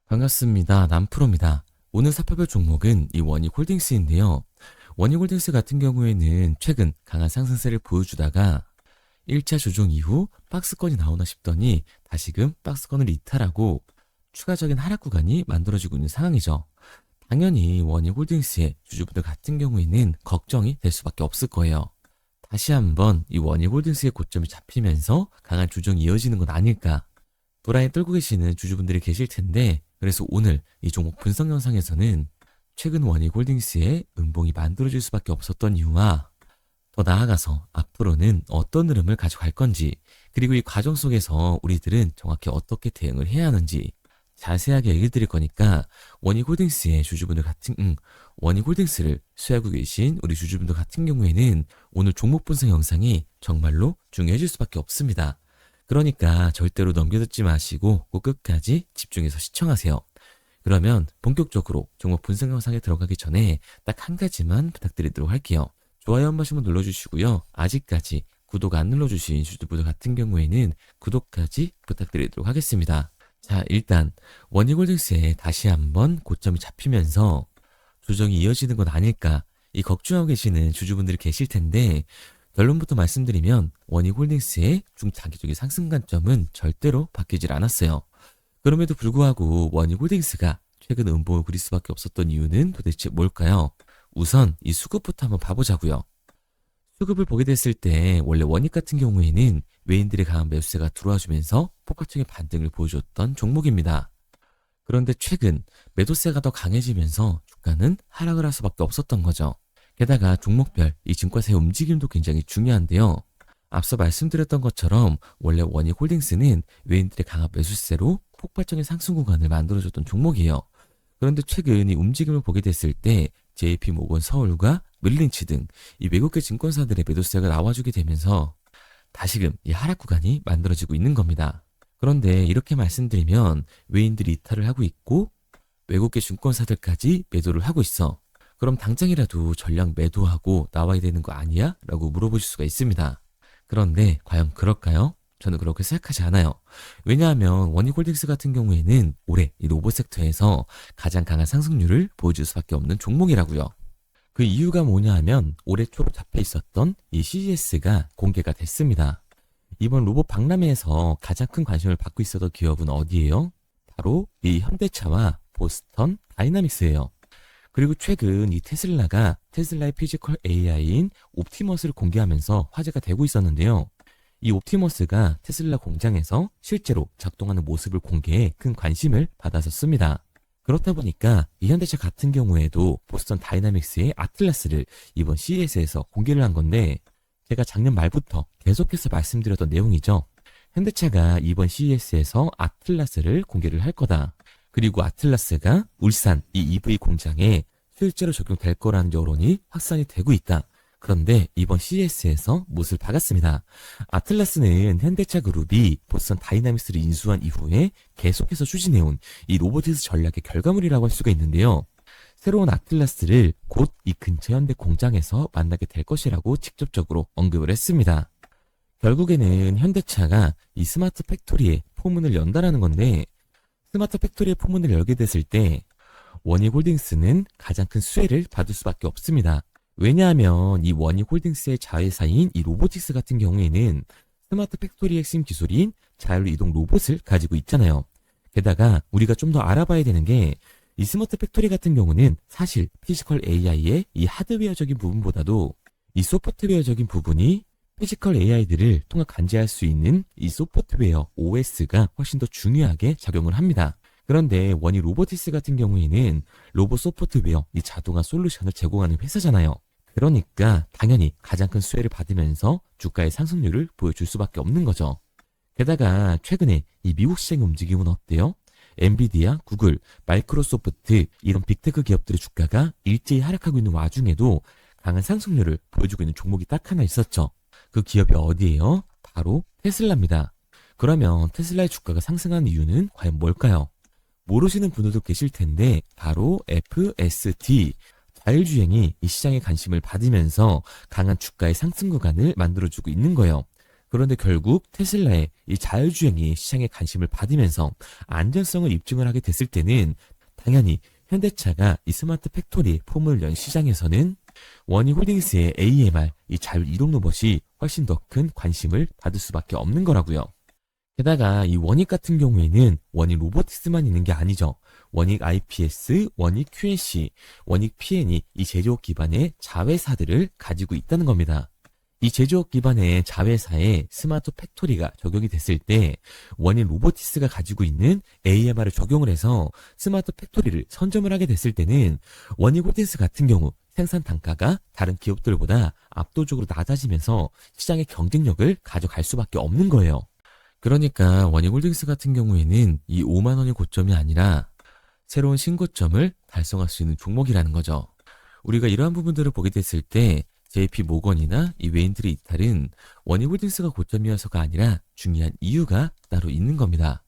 반갑습니다. 남프로입니다. 오늘 살펴볼 종목은 이 원익홀딩스인데요. 원익홀딩스 같은 경우에는 최근 강한 상승세를 보여주다가 1차 조정 이후 박스권이 나오나 싶더니 다시금 박스권을 이탈하고 추가적인 하락 구간이 만들어지고 있는 상황이죠. 당연히 원익홀딩스의 주주분들 같은 경우에는 걱정이 될 수밖에 없을 거예요. 다시 한번 이 원익홀딩스의 고점이 잡히면서 강한 조정이 이어지는 건 아닐까. 도라인 떨고 계시는 주주분들이 계실 텐데, 그래서 오늘 이 종목 분석 영상에서는 최근 원익홀딩스의 음봉이 만들어질 수밖에 없었던 이유와 더 나아가서 앞으로는 어떤 흐름을 가져갈 건지, 그리고 이 과정 속에서 우리들은 정확히 어떻게 대응을 해야 하는지 자세하게 얘기 드릴 거니까 원익홀딩스의 주주분들 원익홀딩스를 수혜하고 계신 우리 주주분들 같은 경우에는 오늘 종목 분석 영상이 정말로 중요해질 수밖에 없습니다. 그러니까 절대로 넘겨듣지 마시고 꼭 끝까지 집중해서 시청하세요. 그러면 본격적으로 종목 분석 영상에 들어가기 전에 딱 한 가지만 부탁드리도록 할게요. 좋아요 한 번씩만 눌러주시고요. 아직까지 구독 안 눌러주신 주주분들 같은 경우에는 구독까지 부탁드리도록 하겠습니다. 자, 일단 원익홀딩스에 다시 한번 고점이 잡히면서 조정이 이어지는 건 아닐까, 이 걱정하고 계시는 주주분들이 계실 텐데, 결론부터 말씀드리면 원익홀딩스의 중장기적인 상승 관점은 절대로 바뀌질 않았어요. 그럼에도 불구하고 원익홀딩스가 최근 음봉을 그릴 수밖에 없었던 이유는 도대체 뭘까요? 우선 이 수급부터 한번 봐보자고요. 수급을 보게 됐을 때 원래 원익 같은 경우에는 외인들의 강한 매수세가 들어와주면서 폭발적인 반등을 보여줬던 종목입니다. 그런데 최근 매도세가 더 강해지면서 주가는 하락을 할 수밖에 없었던 거죠. 게다가 종목별 이 증권사의 움직임도 굉장히 중요한데요. 앞서 말씀드렸던 것처럼 원래 원익홀딩스는 외인들의 강한 매수세로 폭발적인 상승 구간을 만들어줬던 종목이에요. 그런데 최근 이 움직임을 보게 됐을 때 JP모건 서울과 멜린치 등 이 외국계 증권사들의 매도세가 나와주게 되면서 다시금 이 하락 구간이 만들어지고 있는 겁니다. 그런데 이렇게 말씀드리면 외인들이 이탈을 하고 있고 외국계 증권사들까지 매도를 하고 있어. 그럼 당장이라도 전량 매도하고 나와야 되는 거 아니야? 라고 물어보실 수가 있습니다. 그런데 과연 그럴까요? 저는 그렇게 생각하지 않아요. 왜냐하면 원익홀딩스 같은 경우에는 올해 이 로봇 섹터에서 가장 강한 상승률을 보여줄 수밖에 없는 종목이라고요. 그 이유가 뭐냐 하면 올해 초로 잡혀 있었던 이 CES가 공개가 됐습니다. 이번 로봇 박람회에서 가장 큰 관심을 받고 있었던 기업은 어디예요? 바로 이 현대차와 보스턴 다이나믹스예요. 그리고 최근 이 테슬라의 피지컬 AI인 옵티머스를 공개하면서 화제가 되고 있었는데요. 이 옵티머스가 테슬라 공장에서 실제로 작동하는 모습을 공개해 큰 관심을 받았었습니다. 그렇다 보니까 이 현대차 같은 경우에도 보스턴 다이나믹스의 아틀라스를 이번 CES에서 공개를 한 건데, 제가 작년 말부터 계속해서 말씀드렸던 내용이죠. 현대차가 이번 CES에서 아틀라스를 공개를 할 거다. 그리고 아틀라스가 울산 이 EV 공장에 실제로 적용될 거라는 여론이 확산이 되고 있다. 그런데 이번 CES에서 못을 박았습니다. 아틀라스는 현대차 그룹이 보스턴 다이나믹스를 인수한 이후에 계속해서 추진해온 이 로보티스 전략의 결과물이라고 할 수가 있는데요. 새로운 아틀라스를 곧 이 근처 현대 공장에서 만나게 될 것이라고 직접적으로 언급을 했습니다. 결국에는 현대차가 이 스마트 팩토리의 포문을 연다라는 건데, 스마트 팩토리의 포문을 열게 됐을 때 원익홀딩스는 가장 큰 수혜를 받을 수밖에 없습니다. 왜냐하면 이 원익홀딩스의 자회사인 이 로보틱스 같은 경우에는 스마트 팩토리의 핵심 기술인 자율 이동 로봇을 가지고 있잖아요. 게다가 우리가 좀 더 알아봐야 되는 게, 이 스마트 팩토리 같은 경우는 사실 피지컬 AI의 이 하드웨어적인 부분보다도 이 소프트웨어적인 부분이 피지컬 AI들을 통합 관제할 수 있는 이 소프트웨어 OS가 훨씬 더 중요하게 작용을 합니다. 그런데 원익 로보티스 같은 경우에는 로봇 소프트웨어 이 자동화 솔루션을 제공하는 회사잖아요. 그러니까 당연히 가장 큰 수혜를 받으면서 주가의 상승률을 보여줄 수밖에 없는 거죠. 게다가 최근에 이 미국 시장의 움직임은 어때요? 엔비디아, 구글, 마이크로소프트 이런 빅테크 기업들의 주가가 일제히 하락하고 있는 와중에도 강한 상승률을 보여주고 있는 종목이 딱 하나 있었죠. 그 기업이 어디예요? 바로 테슬라입니다. 그러면 테슬라의 주가가 상승한 이유는 과연 뭘까요? 모르시는 분들도 계실 텐데 바로 FSD, 자율주행이 이 시장의 관심을 받으면서 강한 주가의 상승 구간을 만들어주고 있는 거예요. 그런데 결국 테슬라의 이 자율주행이 시장에 관심을 받으면서 안전성을 입증을 하게 됐을 때는 당연히 현대차가 이 스마트 팩토리 폼을 연 시장에서는 원희홀딩스의 AMR, 이 자율 이동 로봇이 훨씬 더 큰 관심을 받을 수밖에 없는 거라고요. 게다가 이 원익 같은 경우에는 원익 로보틱스만 있는 게 아니죠. 원익 IPS, 원익 QNC, 원익 PN이 이 제조업 기반의 자회사들을 가지고 있다는 겁니다. 이 제조업 기반의 자회사에 스마트 팩토리가 적용이 됐을 때 원익 로보틱스가 가지고 있는 AMR을 적용을 해서 스마트 팩토리를 선점을 하게 됐을 때는 원익 홀딩스 같은 경우 생산 단가가 다른 기업들보다 압도적으로 낮아지면서 시장의 경쟁력을 가져갈 수밖에 없는 거예요. 그러니까 원익홀딩스 같은 경우에는 이 5만 원이 고점이 아니라 새로운 신고점을 달성할 수 있는 종목이라는 거죠. 우리가 이러한 부분들을 보게 됐을 때 JP 모건이나 이 웨인트리 이탈은 원익홀딩스가 고점이어서가 아니라 중요한 이유가 따로 있는 겁니다.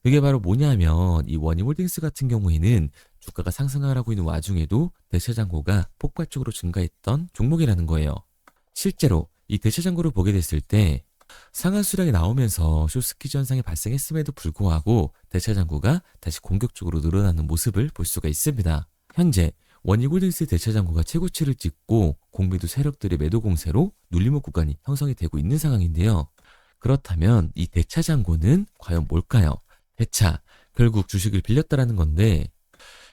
그게 바로 뭐냐면 이 원익홀딩스 같은 경우에는 주가가 상승을 하고 있는 와중에도 대체장고가 폭발적으로 증가했던 종목이라는 거예요. 실제로 이 대체장고를 보게 됐을 때 상한 수량이 나오면서 숏스퀴즈 현상이 발생했음에도 불구하고 대체장고가 다시 공격적으로 늘어나는 모습을 볼 수가 있습니다. 현재 원익홀딩스 대체장고가 최고치를 찍고 공매도 세력들의 매도 공세로 눌림목 구간이 형성이 되고 있는 상황인데요. 그렇다면 이 대차장고는 과연 뭘까요? 대차, 결국 주식을 빌렸다라는 건데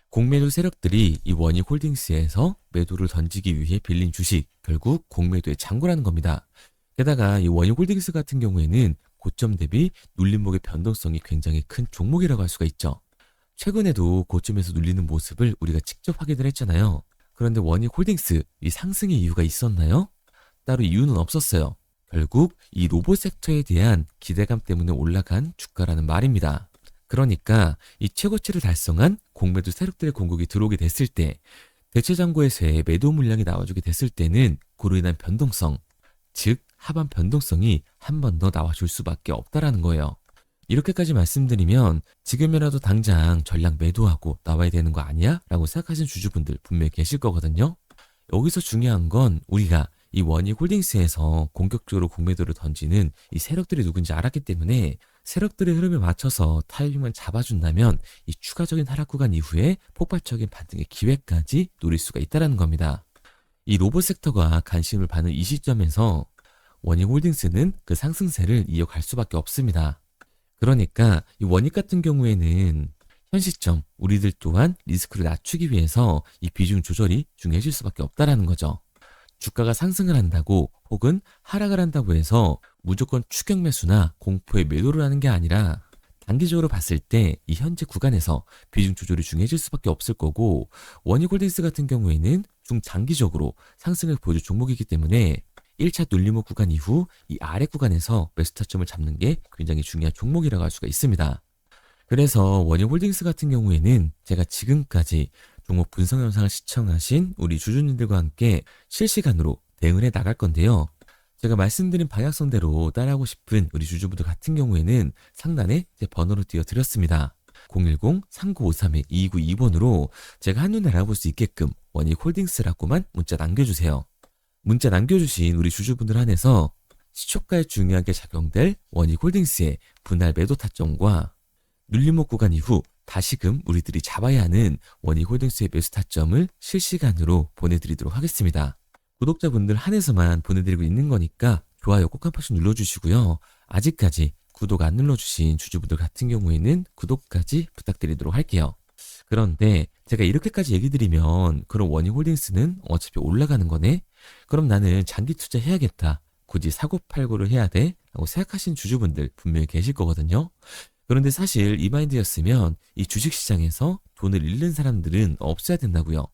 공매도 세력들이 이 원익홀딩스에서 매도를 던지기 위해 빌린 주식, 결국 공매도의 장고라는 겁니다. 게다가 이 원익홀딩스 같은 경우에는 고점 대비 눌림목의 변동성이 굉장히 큰 종목이라고 할 수가 있죠. 최근에도 고점에서 눌리는 모습을 우리가 직접 확인을 했잖아요. 그런데 원익홀딩스 이 상승의 이유가 있었나요? 따로 이유는 없었어요. 결국 이 로봇 섹터에 대한 기대감 때문에 올라간 주가라는 말입니다. 그러니까 이 최고치를 달성한 공매도 세력들의 공격이 들어오게 됐을 때 대체장고에서의 매도 물량이 나와주게 됐을 때는 그로 인한 변동성, 즉 하반 변동성이 한 번 더 나와줄 수밖에 없다라는 거예요. 이렇게까지 말씀드리면 지금이라도 당장 전량 매도하고 나와야 되는 거 아니야? 라고 생각하시는 주주분들 분명히 계실 거거든요. 여기서 중요한 건 우리가 이 원익홀딩스에서 공격적으로 공매도를 던지는 이 세력들이 누군지 알았기 때문에 세력들의 흐름에 맞춰서 타이밍만 잡아준다면 이 추가적인 하락 구간 이후에 폭발적인 반등의 기회까지 노릴 수가 있다는 겁니다. 이 로봇 섹터가 관심을 받는 이 시점에서 원익홀딩스는 그 상승세를 이어갈 수밖에 없습니다. 그러니까 이 원익 같은 경우에는 현 시점 우리들 또한 리스크를 낮추기 위해서 이 비중 조절이 중요해질 수밖에 없다라는 거죠. 주가가 상승을 한다고 혹은 하락을 한다고 해서 무조건 추격 매수나 공포에 매도를 하는 게 아니라 단기적으로 봤을 때 이 현재 구간에서 비중 조절이 중요해질 수밖에 없을 거고 원익홀딩스 같은 경우에는 중장기적으로 상승을 보여줄 종목이기 때문에 1차 눌림목 구간 이후 이 아래 구간에서 매수 타점을 잡는 게 굉장히 중요한 종목이라고 할 수가 있습니다. 그래서 원익홀딩스 같은 경우에는 제가 지금까지 종목 분석 영상을 시청하신 우리 주주님들과 함께 실시간으로 대응을 해 나갈 건데요. 제가 말씀드린 방향성대로 따라하고 싶은 우리 주주분들 같은 경우에는 상단에 제 번호를 띄워드렸습니다. 010-3953-2292번으로 제가 한눈에 알아볼 수 있게끔 원익홀딩스라고만 문자 남겨주세요. 문자 남겨주신 우리 주주분들 한해서 시초가에 중요하게 작용될 원익홀딩스의 분할 매도 타점과 눌림목 구간 이후 다시금 우리들이 잡아야 하는 원익홀딩스의 매수 타점을 실시간으로 보내드리도록 하겠습니다. 구독자분들 한해서만 보내드리고 있는 거니까 좋아요 꼭 한 번씩 눌러주시고요. 아직까지 구독 안 눌러주신 주주분들 같은 경우에는 구독까지 부탁드리도록 할게요. 그런데 제가 이렇게까지 얘기 드리면 그럼 원익홀딩스는 어차피 올라가는 거네? 그럼 나는 장기 투자 해야겠다. 굳이 사고팔고를 해야 돼? 라고 생각하시는 주주분들 분명히 계실 거거든요. 그런데 사실 이 마인드였으면 이 주식시장에서 돈을 잃는 사람들은 없어야 된다고요.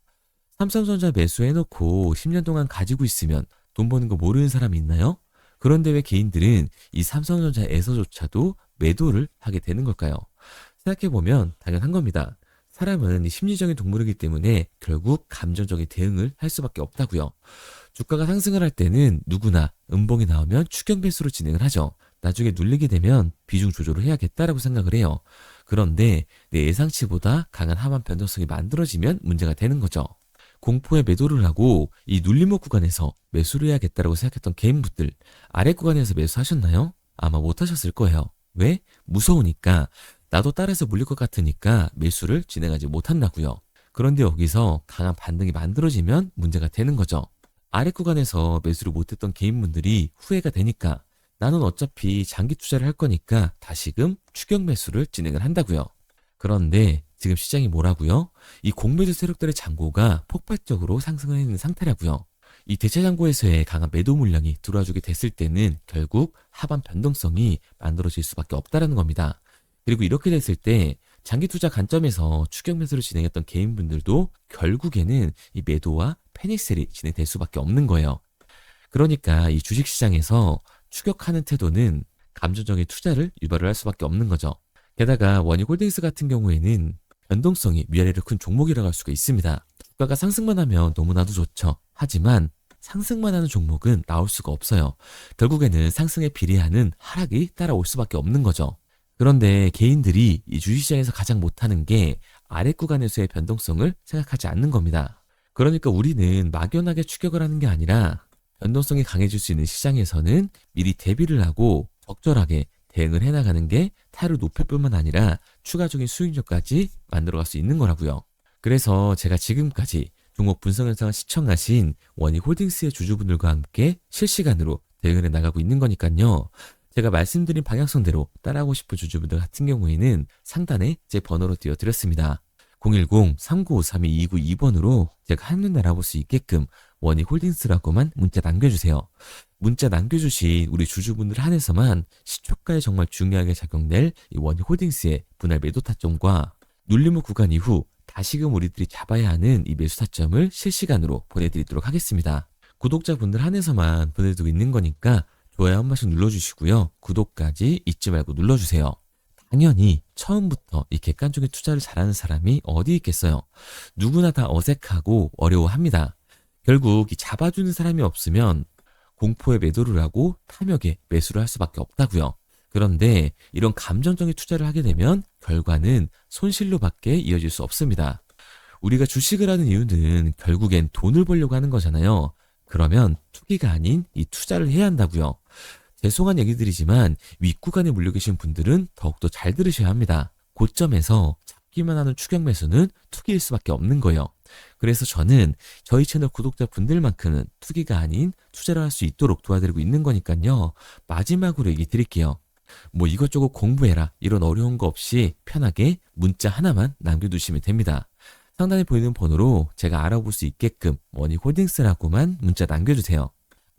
삼성전자 매수해놓고 10년 동안 가지고 있으면 돈 버는 거 모르는 사람이 있나요? 그런데 왜 개인들은 이 삼성전자에서조차도 매도를 하게 되는 걸까요? 생각해보면 당연한 겁니다. 사람은 이 심리적인 동물이기 때문에 결국 감정적인 대응을 할 수밖에 없다고요. 주가가 상승을 할 때는 누구나 음봉이 나오면 추격 매수로 진행을 하죠. 나중에 눌리게 되면 비중 조절을 해야겠다라고 생각을 해요. 그런데 내 예상치보다 강한 하반 변동성이 만들어지면 문제가 되는 거죠. 공포에 매도를 하고 이 눌림목 구간에서 매수를 해야겠다라고 생각했던 개인분들 아래 구간에서 매수하셨나요? 아마 못하셨을 거예요. 왜? 무서우니까, 나도 따라서 물릴 것 같으니까 매수를 진행하지 못한다고요. 그런데 여기서 강한 반등이 만들어지면 문제가 되는 거죠. 아래 구간에서 매수를 못했던 개인분들이 후회가 되니까 나는 어차피 장기 투자를 할 거니까 다시금 추격 매수를 진행을 한다고요. 그런데 지금 시장이 뭐라고요? 이 공매도 세력들의 잔고가 폭발적으로 상승을 있는 상태라고요. 이 대체 잔고에서의 강한 매도 물량이 들어와주게 됐을 때는 결국 하반 변동성이 만들어질 수밖에 없다라는 겁니다. 그리고 이렇게 됐을 때 장기 투자 관점에서 추격 매수를 진행했던 개인분들도 결국에는 이 매도와 패닉셀이 진행될 수밖에 없는 거예요. 그러니까 이 주식시장에서 추격하는 태도는 감정적인 투자를 유발을 할 수밖에 없는 거죠. 게다가 원익홀딩스 같은 경우에는 변동성이 위아래로 큰 종목이라고 할 수가 있습니다. 주가가 상승만 하면 너무나도 좋죠. 하지만 상승만 하는 종목은 나올 수가 없어요. 결국에는 상승에 비례하는 하락이 따라올 수밖에 없는 거죠. 그런데 개인들이 이 주식시장에서 가장 못하는 게 아래 구간에서의 변동성을 생각하지 않는 겁니다. 그러니까 우리는 막연하게 추격을 하는 게 아니라 변동성이 강해질 수 있는 시장에서는 미리 대비를 하고 적절하게 대응을 해나가는 게 타율을 높일 뿐만 아니라 추가적인 수익률까지 만들어갈 수 있는 거라고요. 그래서 제가 지금까지 종목 분석 영상을 시청하신 원익홀딩스의 주주분들과 함께 실시간으로 대응을 해나가고 있는 거니까요. 제가 말씀드린 방향성대로 따라하고 싶은 주주분들 같은 경우에는 상단에 제 번호로 띄워드렸습니다. 010-3953-2292번으로 제가 한눈에 알아볼 수 있게끔 원익홀딩스라고만 문자 남겨주세요. 문자 남겨주신 우리 주주분들 한해서만 시초가에 정말 중요하게 작용될 이 원익홀딩스의 분할 매도 타점과 눌림목 구간 이후 다시금 우리들이 잡아야 하는 이 매수 타점을 실시간으로 보내드리도록 하겠습니다. 구독자분들 한해서만 보내드리고 있는 거니까 좋아요 한 번씩 눌러주시고요. 구독까지 잊지 말고 눌러주세요. 당연히 처음부터 이 객관적인 투자를 잘하는 사람이 어디 있겠어요. 누구나 다 어색하고 어려워합니다. 결국 이 잡아주는 사람이 없으면 공포에 매도를 하고 탐욕에 매수를 할 수밖에 없다고요. 그런데 이런 감정적인 투자를 하게 되면 결과는 손실로밖에 이어질 수 없습니다. 우리가 주식을 하는 이유는 결국엔 돈을 벌려고 하는 거잖아요. 그러면 투기가 아닌 이 투자를 해야 한다고요. 죄송한 얘기들이지만 윗구간에 물려 계신 분들은 더욱더 잘 들으셔야 합니다. 고점에서 잡기만 하는 추격 매수는 투기일 수밖에 없는 거예요. 그래서 저는 저희 채널 구독자분들만큼은 투기가 아닌 투자를 할 수 있도록 도와드리고 있는 거니까요. 마지막으로 얘기 드릴게요. 뭐 이것저것 공부해라 이런 어려운 거 없이 편하게 문자 하나만 남겨두시면 됩니다. 상단에 보이는 번호로 제가 알아볼 수 있게끔 원익홀딩스라고만 문자 남겨주세요.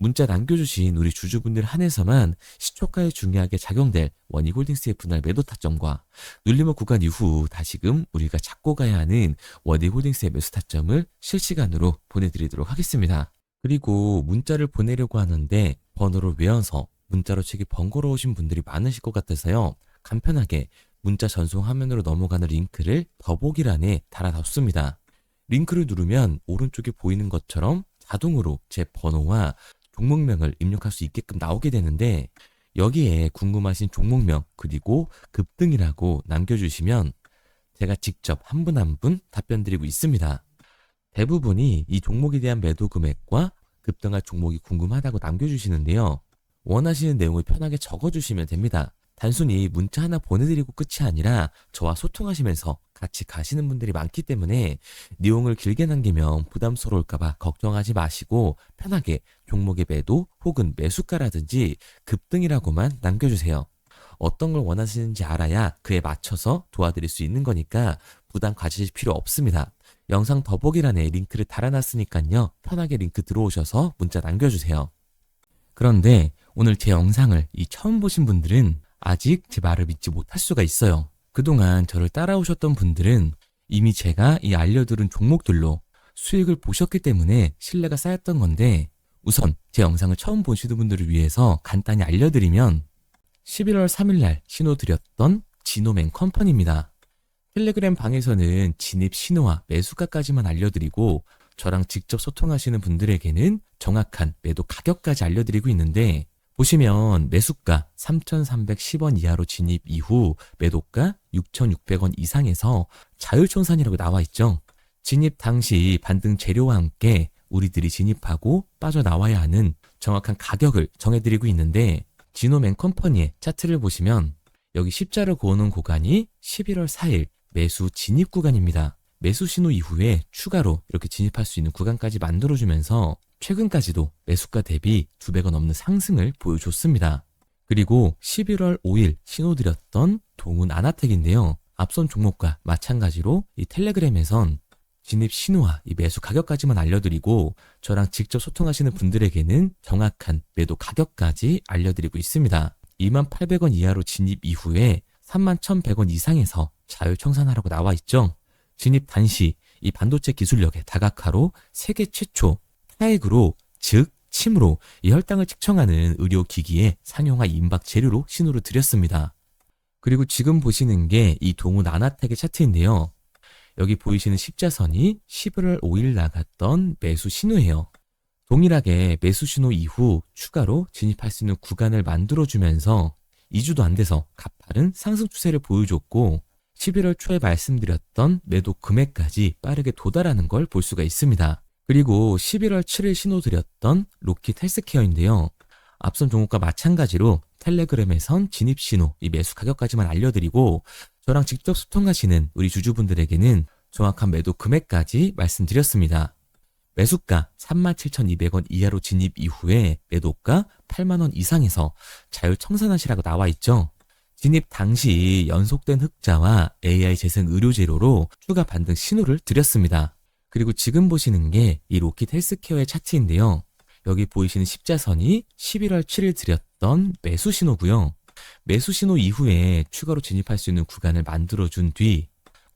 문자 남겨주신 우리 주주분들 한해서만 시초가에 중요하게 작용될 원익홀딩스의 분할 매도 타점과 눌림목 구간 이후 다시금 우리가 잡고 가야 하는 원익홀딩스의 매수 타점을 실시간으로 보내드리도록 하겠습니다. 그리고 문자를 보내려고 하는데 번호를 외워서 문자로 치기 번거로우신 분들이 많으실 것 같아서요. 간편하게 문자 전송 화면으로 넘어가는 링크를 더보기란에 달아놨습니다. 링크를 누르면 오른쪽에 보이는 것처럼 자동으로 제 번호와 종목명을 입력할 수 있게끔 나오게 되는데 여기에 궁금하신 종목명 그리고 급등이라고 남겨주시면 제가 직접 한 분 한 분 답변 드리고 있습니다. 대부분이 이 종목에 대한 매도 금액과 급등할 종목이 궁금하다고 남겨주시는데요. 원하시는 내용을 편하게 적어주시면 됩니다. 단순히 문자 하나 보내드리고 끝이 아니라 저와 소통하시면서 같이 가시는 분들이 많기 때문에 내용을 길게 남기면 부담스러울까봐 걱정하지 마시고 편하게 종목의 매도 혹은 매수가라든지 급등이라고만 남겨주세요. 어떤 걸 원하시는지 알아야 그에 맞춰서 도와드릴 수 있는 거니까 부담 가지실 필요 없습니다. 영상 더보기란에 링크를 달아놨으니까요. 편하게 링크 들어오셔서 문자 남겨주세요. 그런데 오늘 제 영상을 처음 보신 분들은 아직 제 말을 믿지 못할 수가 있어요. 그동안 저를 따라오셨던 분들은 이미 제가 이 알려드린 종목들로 수익을 보셨기 때문에 신뢰가 쌓였던 건데 우선 제 영상을 처음 보시는 분들을 위해서 간단히 알려드리면 11월 3일날 신호드렸던 지노맨 컴퍼니입니다. 텔레그램 방에서는 진입 신호와 매수가까지만 알려드리고 저랑 직접 소통하시는 분들에게는 정확한 매도 가격까지 알려드리고 있는데 보시면 매수가 3,310원 이하로 진입 이후 매도가 6,600원 이상에서 자율청산이라고 나와 있죠. 진입 당시 반등 재료와 함께 우리들이 진입하고 빠져나와야 하는 정확한 가격을 정해드리고 있는데 지노맨 컴퍼니의 차트를 보시면 여기 십자를 그어놓은 구간이 11월 4일 매수 진입 구간입니다. 매수 신호 이후에 추가로 이렇게 진입할 수 있는 구간까지 만들어주면서 최근까지도 매수가 대비 2배가 넘는 상승을 보여줬습니다. 그리고 11월 5일 신호드렸던 동훈 아나텍인데요. 앞선 종목과 마찬가지로 이 텔레그램에선 진입 신호와 이 매수 가격까지만 알려드리고 저랑 직접 소통하시는 분들에게는 정확한 매도 가격까지 알려드리고 있습니다. 28,000원 이하로 진입 이후에 31,100원 이상에서 자율청산하라고 나와 있죠. 진입 단시 이 반도체 기술력의 다각화로 세계 최초 타액으로 즉 침으로 이 혈당을 측정하는 의료기기의 상용화 임박 재료로 신호를 드렸습니다. 그리고 지금 보시는 게 이 동훈 아나텍의 차트인데요. 여기 보이시는 십자선이 11월 5일 나갔던 매수 신호예요. 동일하게 매수 신호 이후 추가로 진입할 수 있는 구간을 만들어주면서 2주도 안 돼서 가파른 상승 추세를 보여줬고 11월 초에 말씀드렸던 매도 금액까지 빠르게 도달하는 걸 볼 수가 있습니다. 그리고 11월 7일 신호 드렸던 로킷 헬스케어인데요. 앞선 종목과 마찬가지로 텔레그램에선 진입 신호, 이 매수 가격까지만 알려드리고 저랑 직접 소통하시는 우리 주주분들에게는 정확한 매도 금액까지 말씀드렸습니다. 매수가 37,200원 이하로 진입 이후에 매도가 8만원 이상에서 자율청산하시라고 나와 있죠. 진입 당시 연속된 흑자와 AI 재생 의료 재료로 추가 반등 신호를 드렸습니다. 그리고 지금 보시는 게 이 로킷 헬스케어의 차트인데요. 여기 보이시는 십자선이 11월 7일 드렸던 매수 신호고요. 매수 신호 이후에 추가로 진입할 수 있는 구간을 만들어준 뒤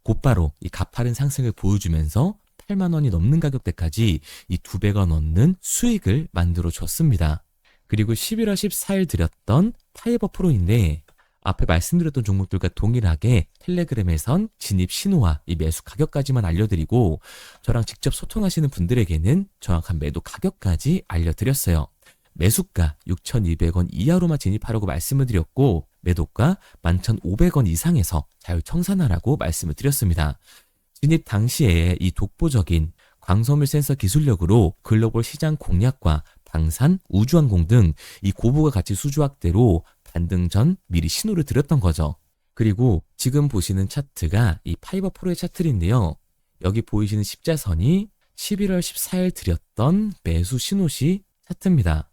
곧바로 이 가파른 상승을 보여주면서 8만 원이 넘는 가격대까지 이 2배가 넘는 수익을 만들어 줬습니다. 그리고 11월 14일 드렸던 파이버 프로인데 앞에 말씀드렸던 종목들과 동일하게 텔레그램에선 진입 신호와 이 매수 가격까지만 알려드리고 저랑 직접 소통하시는 분들에게는 정확한 매도 가격까지 알려드렸어요. 매수가 6,200원 이하로만 진입하라고 말씀을 드렸고 매도가 11,500원 이상에서 자율청산하라고 말씀을 드렸습니다. 진입 당시에 이 독보적인 광섬유 센서 기술력으로 글로벌 시장 공략과 방산, 우주항공 등 이 고부가 가치 수주 확대로 반등 전 미리 신호를 드렸던 거죠. 그리고 지금 보시는 차트가 이 파이버 프로의 차트인데요. 여기 보이시는 십자선이 11월 14일 드렸던 매수 신호시 차트입니다.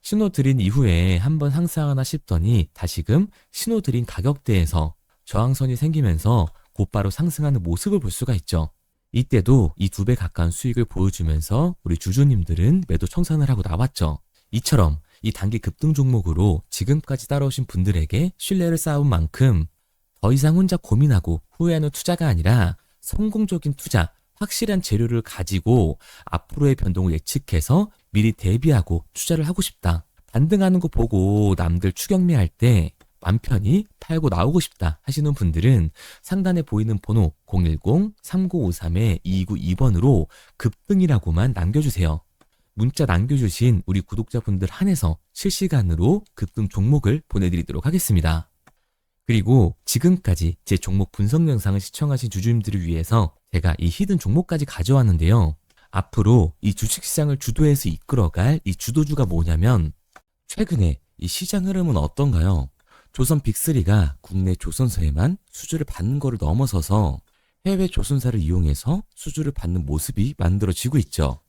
신호 드린 이후에 한번 상승하나 싶더니 다시금 신호 드린 가격대에서 저항선이 생기면서 곧바로 상승하는 모습을 볼 수가 있죠. 이때도 이 2배 가까운 수익을 보여주면서 우리 주주님들은 매도 청산을 하고 나왔죠. 이처럼 이 단기 급등 종목으로 지금까지 따라오신 분들에게 신뢰를 쌓은 만큼 더 이상 혼자 고민하고 후회하는 투자가 아니라 성공적인 투자, 확실한 재료를 가지고 앞으로의 변동을 예측해서 미리 대비하고 투자를 하고 싶다. 반등하는 거 보고 남들 추격매할 때 맘 편히 팔고 나오고 싶다 하시는 분들은 상단에 보이는 번호 010-3953-2292번으로 급등이라고만 남겨주세요. 문자 남겨주신 우리 구독자분들 한해서 실시간으로 급등 종목을 보내드리도록 하겠습니다. 그리고 지금까지 제 종목 분석 영상을 시청하신 주주님들을 위해서 제가 이 히든 종목까지 가져왔는데요. 앞으로 이 주식시장을 주도해서 이끌어갈 이 주도주가 뭐냐면 최근에 이 시장 흐름은 어떤가요? 조선 빅3가 국내 조선사에만 수주를 받는 거를 넘어서서 해외 조선사를 이용해서 수주를 받는 모습이 만들어지고 있죠.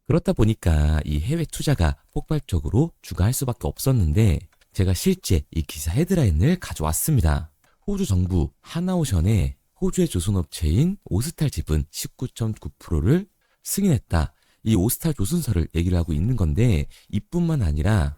그렇다 보니까 이 해외 투자가 폭발적으로 주가할 수밖에 없었는데 제가 실제 이 기사 헤드라인을 가져왔습니다. 호주 정부 하나오션에 호주의 조선업체인 오스탈 지분 19.9%를 승인했다. 이 오스탈 조선사를 얘기를 하고 있는 건데 이뿐만 아니라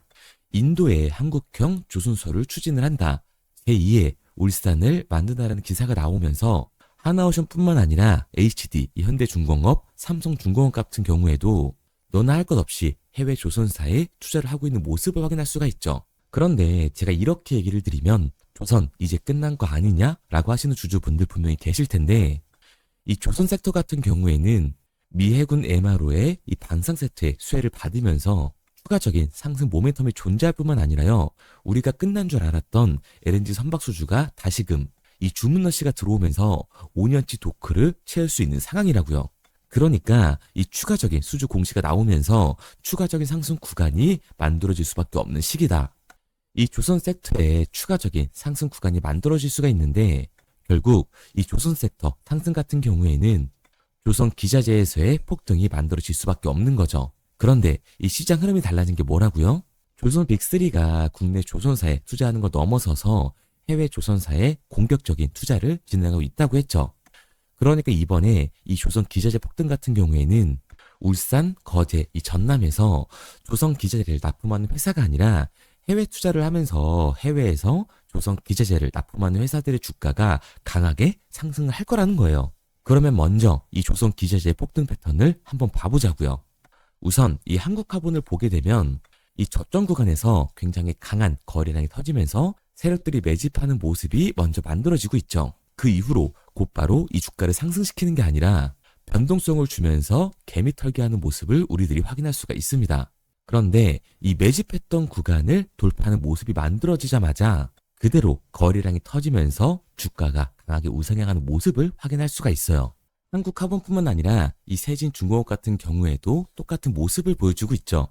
인도의 한국형 조선소를 추진을 한다. 제2의 울산을 만든다라는 기사가 나오면서 하나오션뿐만 아니라 HD, 현대중공업, 삼성중공업 같은 경우에도 너나 할 것 없이 해외 조선사에 투자를 하고 있는 모습을 확인할 수가 있죠. 그런데 제가 이렇게 얘기를 드리면 조선 이제 끝난 거 아니냐라고 하시는 주주분들 분명히 계실 텐데 이 조선 섹터 같은 경우에는 미 해군 MRO의 이 방산 세트의 수혜를 받으면서 추가적인 상승 모멘텀이 존재할 뿐만 아니라요. 우리가 끝난 줄 알았던 LNG 선박 수주가 다시금 이 주문러시가 들어오면서 5년치 도크를 채울 수 있는 상황이라고요. 그러니까 이 추가적인 수주 공시가 나오면서 추가적인 상승 구간이 만들어질 수밖에 없는 시기다. 이 조선 섹터에 추가적인 상승 구간이 만들어질 수가 있는데 결국 이 조선 섹터 상승 같은 경우에는 조선 기자재에서의 폭등이 만들어질 수밖에 없는 거죠. 그런데 이 시장 흐름이 달라진 게 뭐라고요? 조선 빅3가 국내 조선사에 투자하는 걸 넘어서서 해외 조선사에 공격적인 투자를 진행하고 있다고 했죠. 그러니까 이번에 이 조선 기자재 폭등 같은 경우에는 울산, 거제, 이 전남에서 조선 기자재를 납품하는 회사가 아니라 해외 투자를 하면서 해외에서 조선 기자재를 납품하는 회사들의 주가가 강하게 상승을 할 거라는 거예요. 그러면 먼저 이 조선 기자재의 폭등 패턴을 한번 봐보자고요. 우선 이 한국화본을 보게 되면 이 저점 구간에서 굉장히 강한 거래량이 터지면서 세력들이 매집하는 모습이 먼저 만들어지고 있죠. 그 이후로 곧바로 이 주가를 상승시키는 게 아니라 변동성을 주면서 개미 털기하는 모습을 우리들이 확인할 수가 있습니다. 그런데 이 매집했던 구간을 돌파하는 모습이 만들어지자마자 그대로 거래량이 터지면서 주가가 강하게 우상향하는 모습을 확인할 수가 있어요. 한국화본뿐만 아니라 이 세진중공업 같은 경우에도 똑같은 모습을 보여주고 있죠.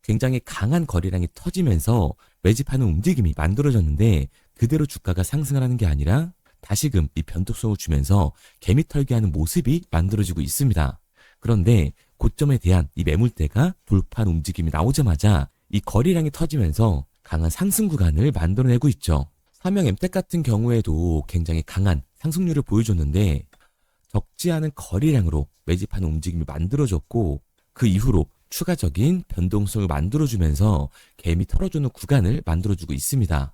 굉장히 강한 거래량이 터지면서 매집하는 움직임이 만들어졌는데 그대로 주가가 상승을 하는 게 아니라 다시금 이 변동성을 주면서 개미 털기하는 모습이 만들어지고 있습니다. 그런데 고점에 대한 이 매물대가 돌파한 움직임이 나오자마자 이 거래량이 터지면서 강한 상승 구간을 만들어내고 있죠. 삼형 엠텍 같은 경우에도 굉장히 강한 상승률을 보여줬는데 적지 않은 거래량으로 매집하는 움직임이 만들어졌고 그 이후로 추가적인 변동성을 만들어주면서 개미 털어주는 구간을 만들어주고 있습니다.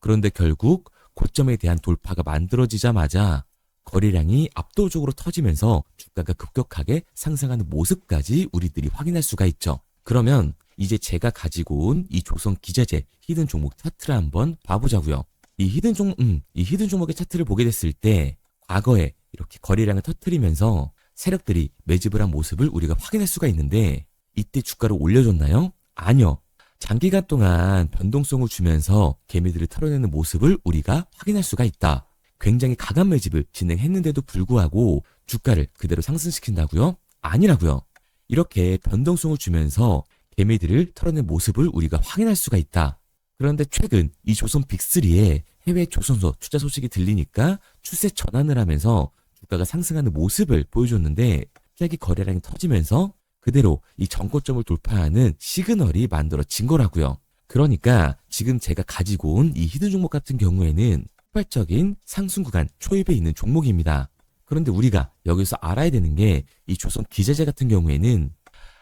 그런데 결국 고점에 대한 돌파가 만들어지자마자 거래량이 압도적으로 터지면서 주가가 급격하게 상승하는 모습까지 우리들이 확인할 수가 있죠. 그러면 이제 제가 가지고 온 이 조선 기자재 히든 종목 차트를 한번 봐보자고요. 이 히든 종목의 차트를 보게 됐을 때 과거에 이렇게 거래량을 터뜨리면서 세력들이 매집을 한 모습을 우리가 확인할 수가 있는데 이때 주가를 올려줬나요? 아니요. 장기간 동안 변동성을 주면서 개미들을 털어내는 모습을 우리가 확인할 수가 있다. 굉장히 강한 매집을 진행했는데도 불구하고 주가를 그대로 상승시킨다고요? 아니라고요. 이렇게 변동성을 주면서 개미들을 털어낸 모습을 우리가 확인할 수가 있다. 그런데 최근 이 조선 빅3의 해외 조선소 투자 소식이 들리니까 추세 전환을 하면서 주가가 상승하는 모습을 보여줬는데 갑자기 거래량이 터지면서 그대로 이 전고점을 돌파하는 시그널이 만들어진 거라고요. 그러니까 지금 제가 가지고 온 이 히든 종목 같은 경우에는 폭발적인 상승 구간 초입에 있는 종목입니다. 그런데 우리가 여기서 알아야 되는 게 이 조선 기자재 같은 경우에는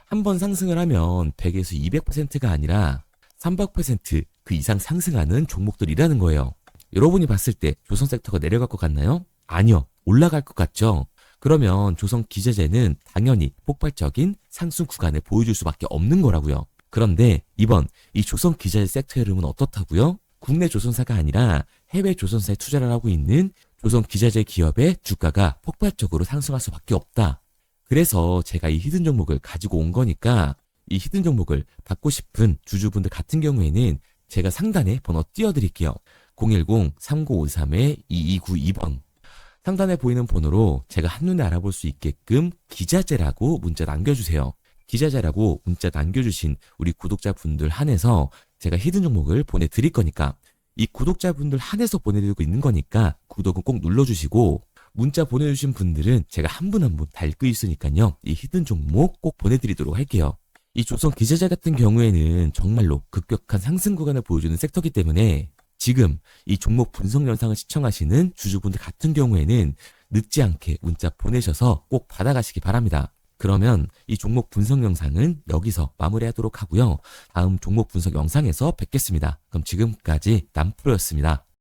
한번 상승을 하면 100에서 200%가 아니라 300%그 이상 상승하는 종목들이라는 거예요. 여러분이 봤을 때 조선 섹터가 내려갈 것 같나요? 아니요. 올라갈 것 같죠? 그러면 조선 기자재는 당연히 폭발적인 상승 구간을 보여줄 수밖에 없는 거라고요. 그런데 이번 이 조선 기자재 섹터 흐름은 어떻다고요? 국내 조선사가 아니라 해외 조선사에 투자를 하고 있는 조선 기자재 기업의 주가가 폭발적으로 상승할 수밖에 없다. 그래서 제가 이 히든 종목을 가지고 온 거니까 이 히든 종목을 받고 싶은 주주분들 같은 경우에는 제가 상단에 번호 띄워드릴게요. 010-3953-2292번. 상단에 보이는 번호로 제가 한눈에 알아볼 수 있게끔 기자재라고 문자 남겨주세요. 기자재라고 문자 남겨주신 우리 구독자분들 한해서 제가 히든 종목을 보내드릴 거니까 이 구독자분들 한해서 보내드리고 있는 거니까 구독은 꼭 눌러주시고 문자 보내주신 분들은 제가 한 분 한 분 다 읽고 있으니까요. 이 히든 종목 꼭 보내드리도록 할게요. 이 조선 기자재 같은 경우에는 정말로 급격한 상승 구간을 보여주는 섹터이기 때문에 지금 이 종목 분석 영상을 시청하시는 주주분들 같은 경우에는 늦지 않게 문자 보내셔서 꼭 받아가시기 바랍니다. 그러면 이 종목 분석 영상은 여기서 마무리하도록 하고요. 다음 종목 분석 영상에서 뵙겠습니다. 그럼 지금까지 남프로였습니다.